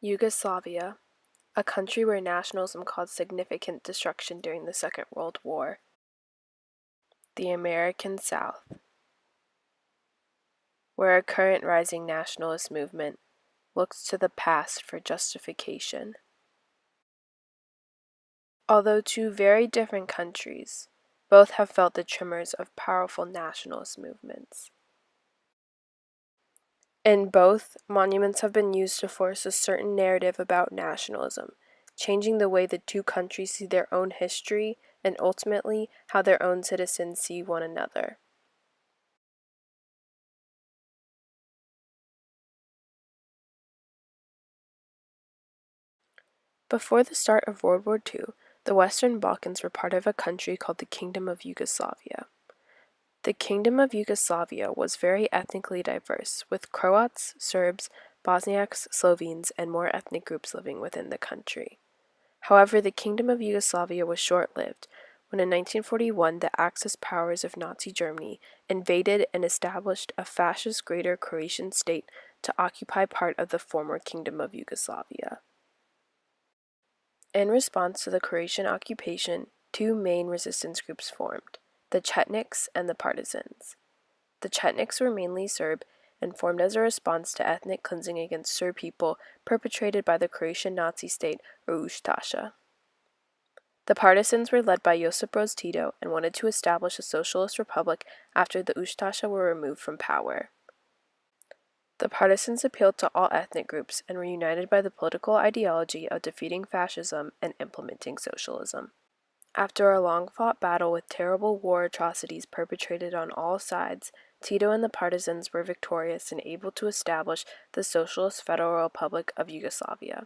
Yugoslavia, a country where nationalism caused significant destruction during the Second World War. The American South, where a current rising nationalist movement looks to the past for justification. Although two very different countries, both have felt the tremors of powerful nationalist movements. In both, monuments have been used to force a certain narrative about nationalism, changing the way the two countries see their own history and ultimately how their own citizens see one another. Before the start of World War II, the Western Balkans were part of a country called the Kingdom of Yugoslavia. The Kingdom of Yugoslavia was very ethnically diverse, with Croats, Serbs, Bosniaks, Slovenes, and more ethnic groups living within the country. However, the Kingdom of Yugoslavia was short-lived, when in 1941 the Axis powers of Nazi Germany invaded and established a fascist Greater Croatian state to occupy part of the former Kingdom of Yugoslavia. In response to the Croatian occupation, two main resistance groups formed, the Chetniks and the Partisans. The Chetniks were mainly Serb and formed as a response to ethnic cleansing against Serb people perpetrated by the Croatian Nazi state or Ustaša. The Partisans were led by Josip Broz Tito and wanted to establish a socialist republic after the Ustaša were removed from power. The Partisans appealed to all ethnic groups and were united by the political ideology of defeating fascism and implementing socialism. After a long-fought battle with terrible war atrocities perpetrated on all sides, Tito and the Partisans were victorious and able to establish the Socialist Federal Republic of Yugoslavia.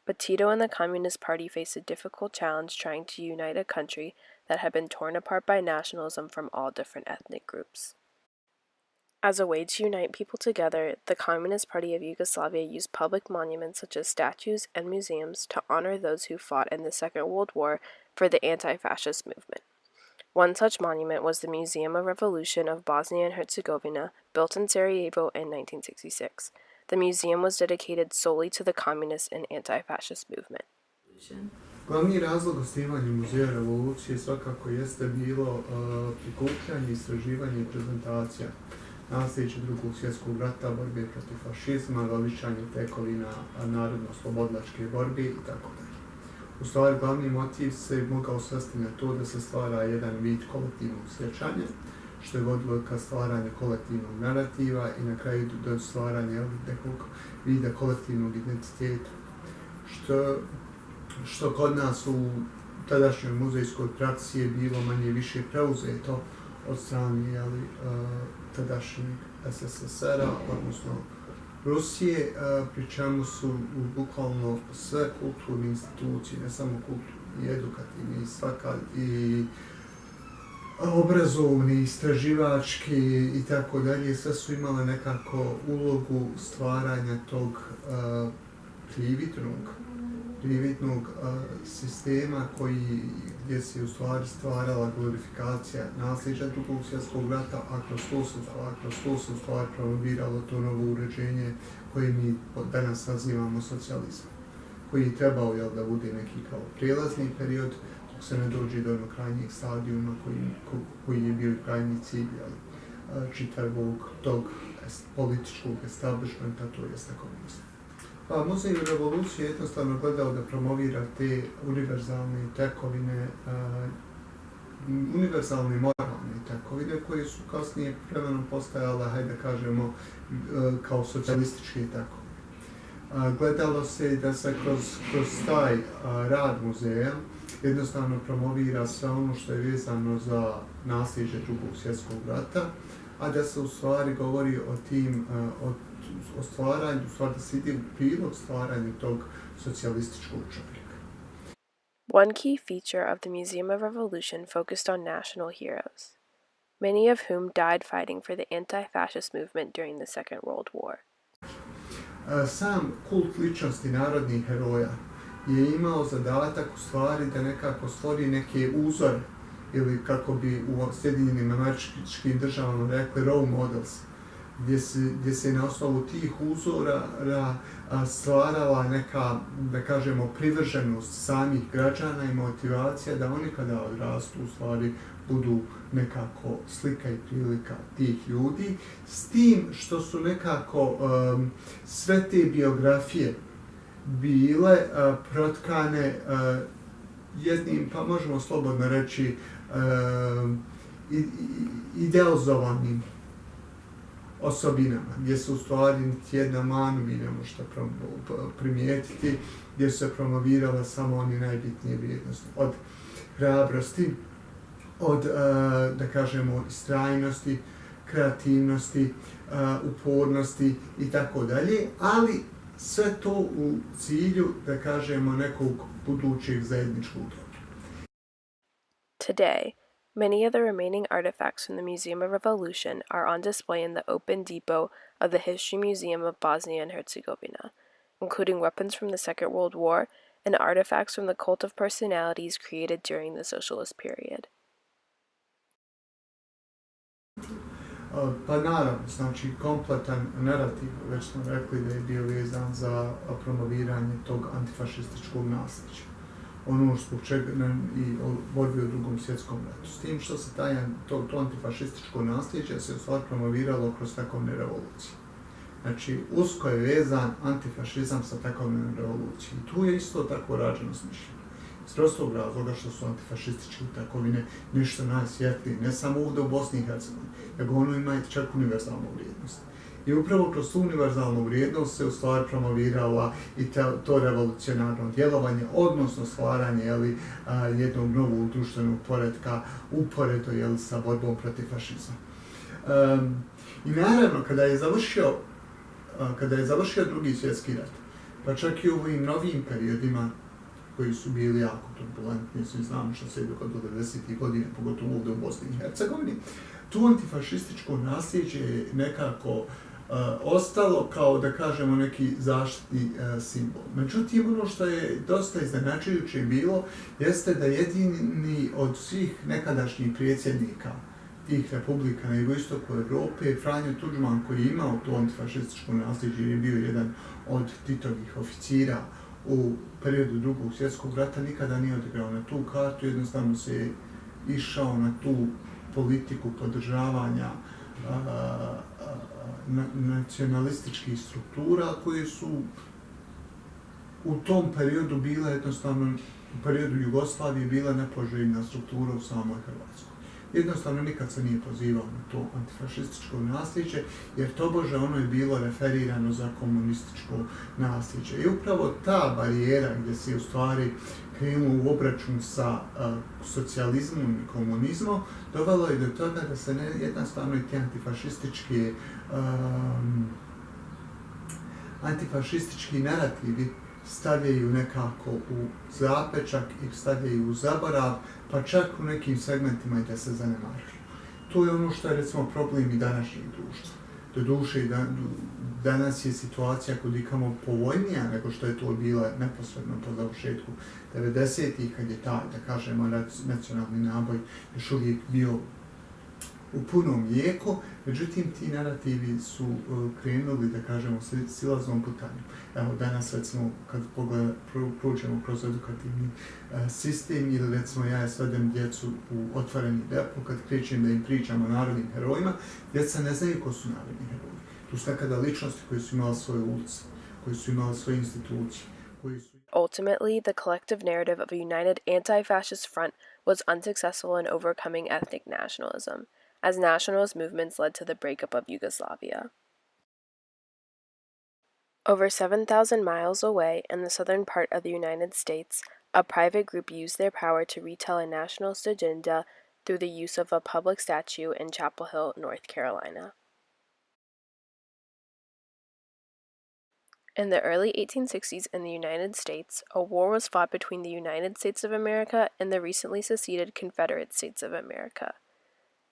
But Tito and the Communist Party faced a difficult challenge trying to unite a country that had been torn apart by nationalism from all different ethnic groups. As a way to unite people together, the Communist Party of Yugoslavia used public monuments such as statues and museums to honor those who fought in the Second World War for the anti-fascist movement. One such monument was the Museum of Revolution of Bosnia and Herzegovina, built in Sarajevo in 1966. The museum was dedicated solely to the communist and anti-fascist movement. Glavni razlog osnivanja Muzeja revolucije svakako jeste bilo prikupljanje, istraživanje i prezentacija nasljeđa Drugog svjetskog rata, borbe protiv fašizma, veličanje tekovina narodno-oslobodilačke borbe itd. U stvari, glavni motiv se mogao svesti na to da se stvara jedan vid kolektivnog sjećanja, što je vodilo ka stvaranju kolektivnog narativa i na kraju do stvaranja nekog vida kolektivnog identiteta, što kod nas u tadašnjoj muzejskoj praksi je bilo manje više preuzeto od strane tadašnjeg SSSR-a, odnosno Rusije, pri čemu su bukvalno sve kulturne institucije, ne samo kulturni, i edukativni, i obrazovni, istraživački i tako dalje, sve su imale nekako ulogu stvaranja tog prividnog sistema gdje se u stvari stvarala glorifikacija nasljeđa Drugog svjetskog rata, a kroz to se u stvari promoviralo to novo uređenje koje mi danas nazivamo socijalizam, koji je trebao da bude neki kao prijelazni period dok se ne dođe do onog krajnjeg stadijuma koji je bio krajnji cilj čitavog tog političkog establishmenta, to jeste komunizma. Pa Muzej revolucije je jednostavno gledao da promovira te univerzalne tekovine, univerzalne moralne tekovine koje su kasnije vremenom postajale, hajde kažemo, kao socijalističke tekovine. Gledalo se da se kroz taj rad muzeja jednostavno promovira sve ono što je vezano za nasljeđe Drugog svjetskog rata, a da se u stvari govori o tim, o stvaranju, u stvari da se ide u prilog stvaranju tog socijalističkog čovjeka. One key feature of the Museum of Revolution focused on national heroes, many of whom died fighting for the anti-fascist movement during the Second World War. Sam kult ličnosti narodnih heroja je imao zadatak u stvari da nekako stvori neke uzore, ili kako bi u Sjedinjenim Američkim Državama rekli role models, gdje se na osnovu tih uzora stvarala neka, da kažemo, privrženost samih građana i motivacija da oni kada odrastu u stvari budu nekako slika i prilika tih ljudi, s tim što su nekako sve te biografije bile protkane jednim, pa možemo slobodno reći, idealizovanim osobinama, gdje se u stvari niti jedna manu vi ne možete primijetiti, gdje se promovirala samo oni najbitnije vrijednosti. Od hrabrosti, od, da kažemo, istrajnosti, kreativnosti, upornosti i tako dalje, ali sve to u cilju, da kažemo, nekog budućeg zajedničkog dobra. Today, many of the remaining artifacts from the Museum of Revolution are on display in the open depot of the History Museum of Bosnia and Herzegovina, including weapons from the Second World War and artifacts from the cult of personalities created during the socialist period. Pa naravno, znači kompletan narativ, već smo rekli da je bio vezan za promoviranje tog antifašističkog nasljeđa. Ono zbog čega i borbi u Drugom svjetskom ratu. S tim što se to antifašističko nasljeđe se u stvari promoviralo kroz takovne revolucije. Znači, usko je vezan antifašizam sa takovnom revolucijom. I tu je isto tako rađeno smišljeno. Iz prostog razloga što su antifašističke takovine nešto najsvjetlije, ne samo ovdje u Bosni i Hercegovini, nego ono ima čak univerzalnu vrijednost. I upravo kroz tu univerzalnu vrijednost se u stvari promovirala i to revolucionarno djelovanje, odnosno stvaranje jednog novog društvenog poretka uporedo sa borbom protiv fašizma. I naravno, kada je završio Drugi svjetski rat, pa čak i u ovim novim periodima koji su bili jako turbulentni, svi znamo što se je dogodilo 90. godine, pogotovo ovdje u Bosni i Hercegovini, tu antifašističko nasljeđe je nekako ostalo kao, da kažemo, neki zaštitni simbol. Međutim, ono što je dosta iznenađujuće bilo, jeste da jedini od svih nekadašnjih predsjednika tih republika na jugoistoku Europe, Franjo Tuđman, koji je imao to antifašističko nasljeđe, je bio jedan od Titovih oficira u periodu Drugog svjetskog rata, nikada nije odigrao na tu kartu, jednostavno se je išao na tu politiku podržavanja nacionalističkih struktura koje su u tom periodu bile jednostavno, u periodu Jugoslavije, bila nepoželjna struktura u samoj Hrvatskoj. Jednostavno nikad se nije pozivao na to antifašističko nasljeđe, jer tobože ono je bilo referirano za komunističko nasljeđe. I upravo ta barijera gdje se u stvari krenuo u obračun sa socijalizmom i komunizmom, dovelo je do toga da se jednostavno i ti antifašistički narativi stavljaju nekako u zapečak i stavljaju u zaborav, pa čak u nekim segmentima i da se zanemaruju. To je ono što je, recimo, problem i današnjeg društva. Doduše, danas je situacija kudikamo povoljnija nego što je to bila neposredno po završetku 90-ih, kad je taj, da kažemo, nacionalni naboj još uvijek bio u punom jeku, međutim ti narativi su krenuli, da kažemo, silaznom putanjom. Evo danas, recimo, kad prođemo kroz edukativni sistem ili, recimo, ja svedem djecu u otvoreni depo, kad krećem da im pričam o narodnim herojima, djeca ne znaju ko su narodni heroji. Tu su nekada ličnosti koji su imali svoje ulice, koji su imali svoje institucije, koji su... Ultimately, the collective narrative of a united anti-fascist front was unsuccessful in overcoming ethnic nationalism, as nationalist movements led to the breakup of Yugoslavia. Over 7,000 miles away in the southern part of the United States, a private group used their power to retell a nationalist agenda through the use of a public statue in Chapel Hill, North Carolina. In the early 1860s in the United States, a war was fought between the United States of America and the recently seceded Confederate States of America.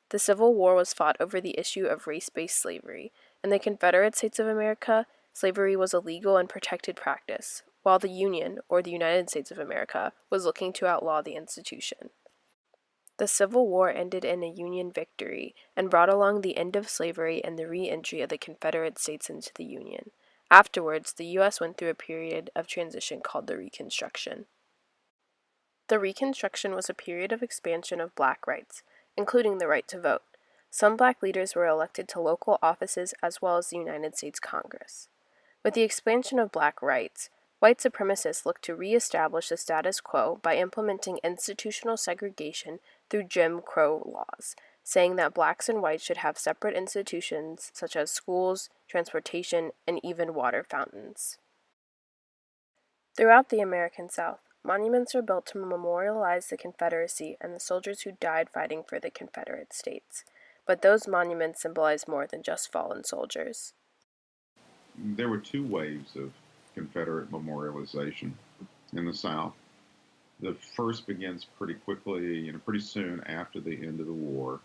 The Civil War was fought over the issue of race-based slavery. In the Confederate States of America, slavery was a legal and protected practice, while the Union, or the United States of America, was looking to outlaw the institution. The Civil War ended in a Union victory and brought along the end of slavery and the re-entry of the Confederate States into the Union. Afterwards, the U.S. went through a period of transition called the Reconstruction. The Reconstruction was a period of expansion of black rights, including the right to vote. Some black leaders were elected to local offices as well as the United States Congress. With the expansion of black rights, white supremacists looked to re-establish the status quo by implementing institutional segregation through Jim Crow laws, saying that blacks and whites should have separate institutions such as schools, transportation, and even water fountains. Throughout the American South, monuments are built to memorialize the Confederacy and the soldiers who died fighting for the Confederate States. But those monuments symbolize more than just fallen soldiers. There were two waves of Confederate memorialization in the South. The first begins pretty quickly, pretty soon after the end of the war,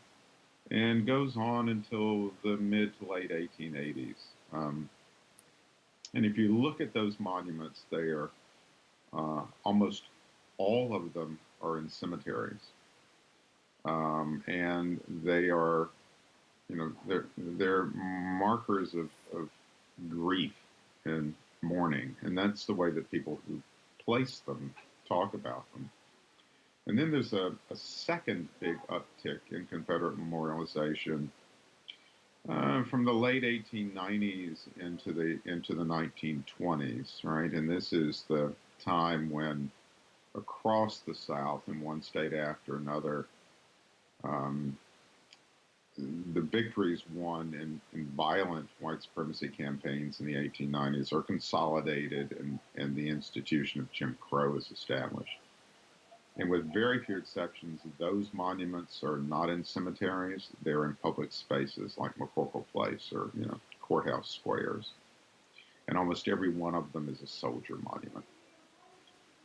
and goes on until the mid to late 1880s. And if you look at those monuments, they are almost all of them are in cemeteries, and they are, they're markers of grief and mourning, and that's the way that people who place them talk about them. And then there's a second big uptick in Confederate memorialization from the late 1890s into the 1920s, right? And this is the time when across the South, in one state after another, the victories won in violent white supremacy campaigns in the 1890s are consolidated, and the institution of Jim Crow is established. And with very few exceptions, those monuments are not in cemeteries. They're in public spaces like McCorkle Place or, courthouse squares. And almost every one of them is a soldier monument.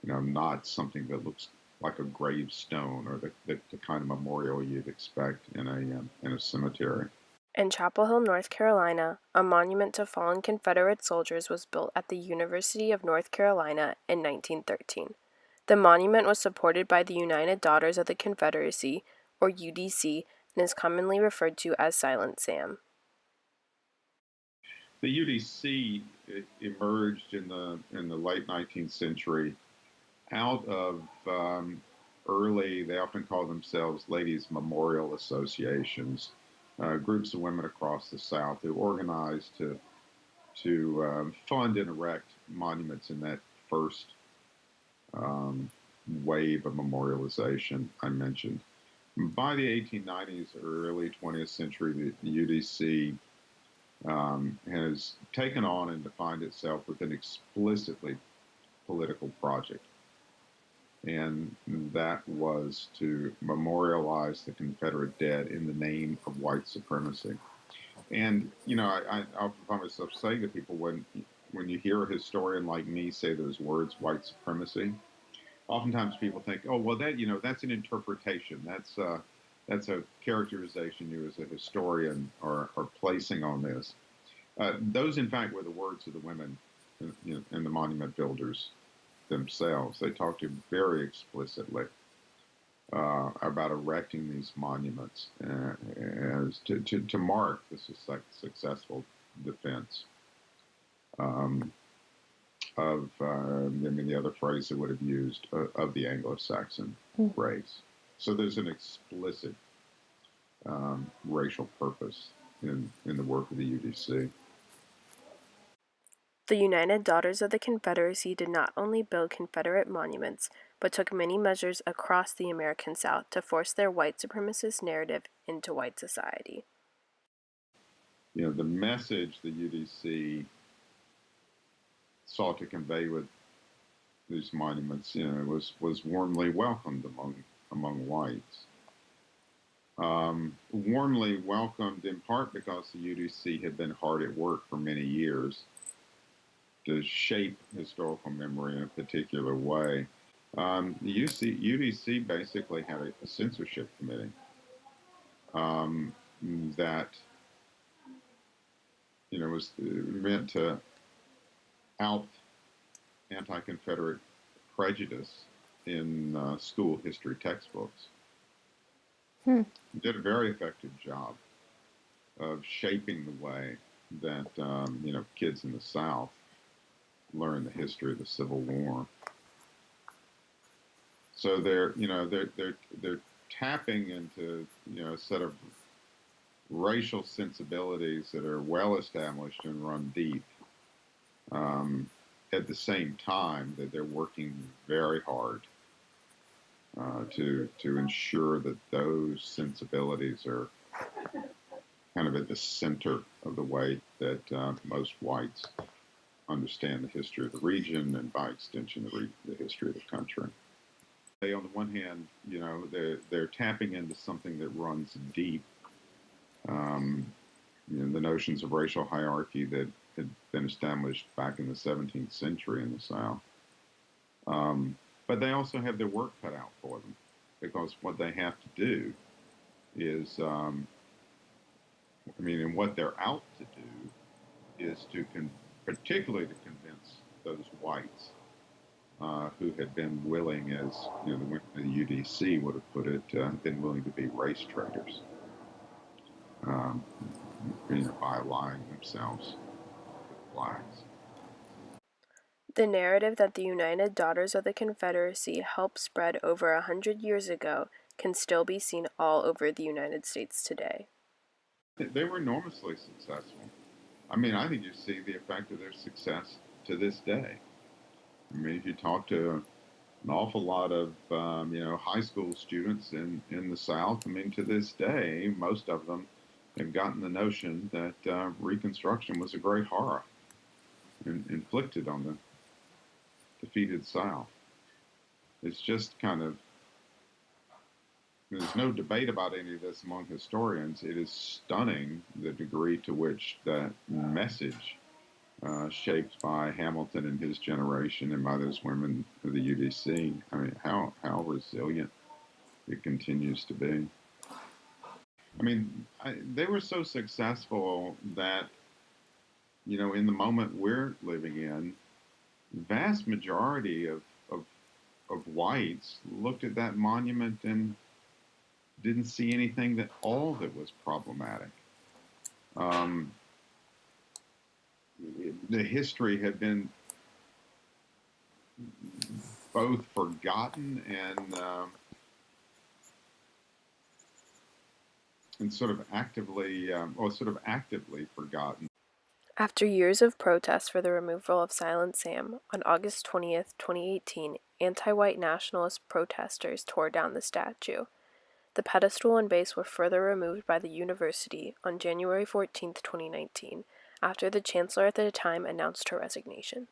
Not something that looks like a gravestone or the kind of memorial you'd expect in a cemetery. In Chapel Hill, North Carolina, a monument to fallen Confederate soldiers was built at the University of North Carolina in 1913. The monument was supported by the United Daughters of the Confederacy, or UDC, and is commonly referred to as Silent Sam. The UDC emerged in the late 19th century out of early, they often call themselves Ladies' Memorial Associations, groups of women across the South who organized to fund and erect monuments in that first wave of memorialization I mentioned. By the 1890s or early 20th century, the UDC has taken on and defined itself with an explicitly political project. And that was to memorialize the Confederate dead in the name of white supremacy. And, I often find myself saying to people, when you hear a historian like me say those words, white supremacy, oftentimes people think, oh, well, that's an interpretation. That's a characterization you as a historian are placing on this. Those, in fact, were the words of the women and the monument builders themselves. They talked very explicitly about erecting these monuments as to mark this successful defense of, the other phrase they would have used, of the Anglo-Saxon race. So there's an explicit racial purpose in the work of the UDC. The United Daughters of the Confederacy did not only build Confederate monuments, but took many measures across the American South to force their white supremacist narrative into white society. The message the UDC sought to convey with these monuments, was warmly welcomed among whites. Warmly welcomed in part because the UDC had been hard at work for many years to shape historical memory in a particular way. The UDC basically had a censorship committee that was meant to out anti-Confederate prejudice in school history textbooks. Did a very effective job of shaping the way that kids in the South learn the history of the Civil War. So they're tapping into a set of racial sensibilities that are well established and run deep. At the same time that they're working very hard to ensure that those sensibilities are kind of at the center of the way that most whites understand the history of the region and, by extension, the history of the country. They, on the one hand, they're tapping into something that runs deep. The notions of racial hierarchy that had been established back in the 17th century in the South. But they also have their work cut out for them, because what they have to do is, and what they're out to do is particularly to convince those whites who had been willing, as the UDC would have put it, been willing to be race traders, by aligning themselves with blacks. The narrative that the United Daughters of the Confederacy helped spread over 100 years ago can still be seen all over the United States today. They were enormously successful. I think you see the effect of their success to this day. If you talk to an awful lot of high school students in the South, to this day, most of them have gotten the notion that Reconstruction was a great horror inflicted on the defeated South. It's just kind of, there's no debate about any of this among historians. It is stunning the degree to which that message, shaped by Hamilton and his generation and by those women of the UDC, how resilient it continues to be. They were so successful that, in the moment we're living in, vast majority of whites looked at that monument and didn't see anything that was problematic. The history had been both forgotten and sort of actively forgotten. After years of protests for the removal of Silent Sam, on August 20th, 2018, anti-white nationalist protesters tore down the statue. The pedestal and base were further removed by the university on January 14th, 2019, after the chancellor at the time announced her resignation.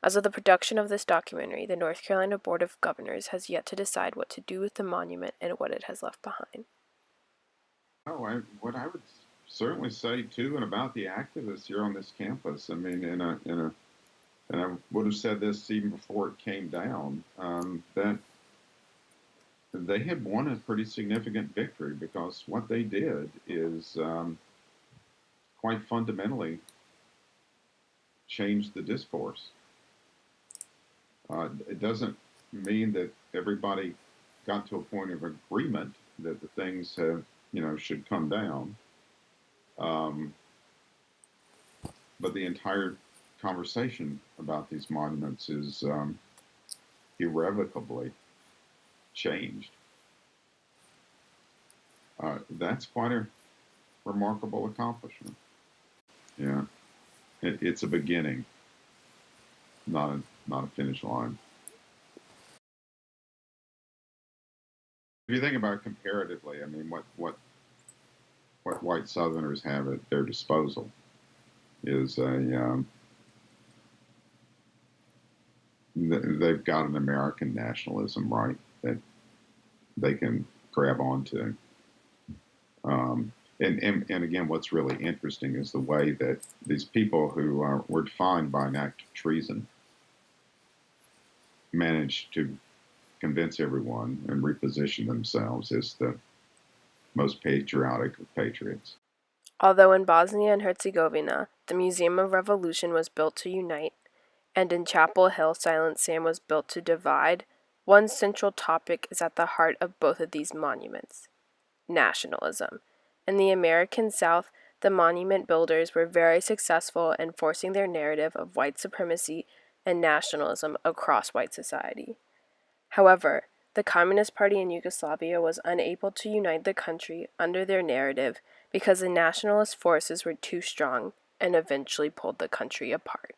As of the production of this documentary, the North Carolina Board of Governors has yet to decide what to do with the monument and what it has left behind. What I would certainly say too, and about the activists here on this campus, and I would have said this even before it came down, that they had won a pretty significant victory, because what they did is quite fundamentally change the discourse. It doesn't mean that everybody got to a point of agreement that the things have, should come down. But the entire conversation about these monuments is irrevocably changed. That's quite a remarkable accomplishment. Yeah, it's a beginning, not a finish line. If you think about it comparatively, what white Southerners have at their disposal is they've got an American nationalism, right, that they can grab onto. And again, what's really interesting is the way that these people who were defined by an act of treason managed to convince everyone and reposition themselves as the most patriotic of patriots. Although in Bosnia and Herzegovina, the Museum of Revolution was built to unite, and in Chapel Hill, Silent Sam was built to divide, one central topic is at the heart of both of these monuments: nationalism. In the American South, the monument builders were very successful in forcing their narrative of white supremacy and nationalism across white society. However, the Communist Party in Yugoslavia was unable to unite the country under their narrative because the nationalist forces were too strong and eventually pulled the country apart.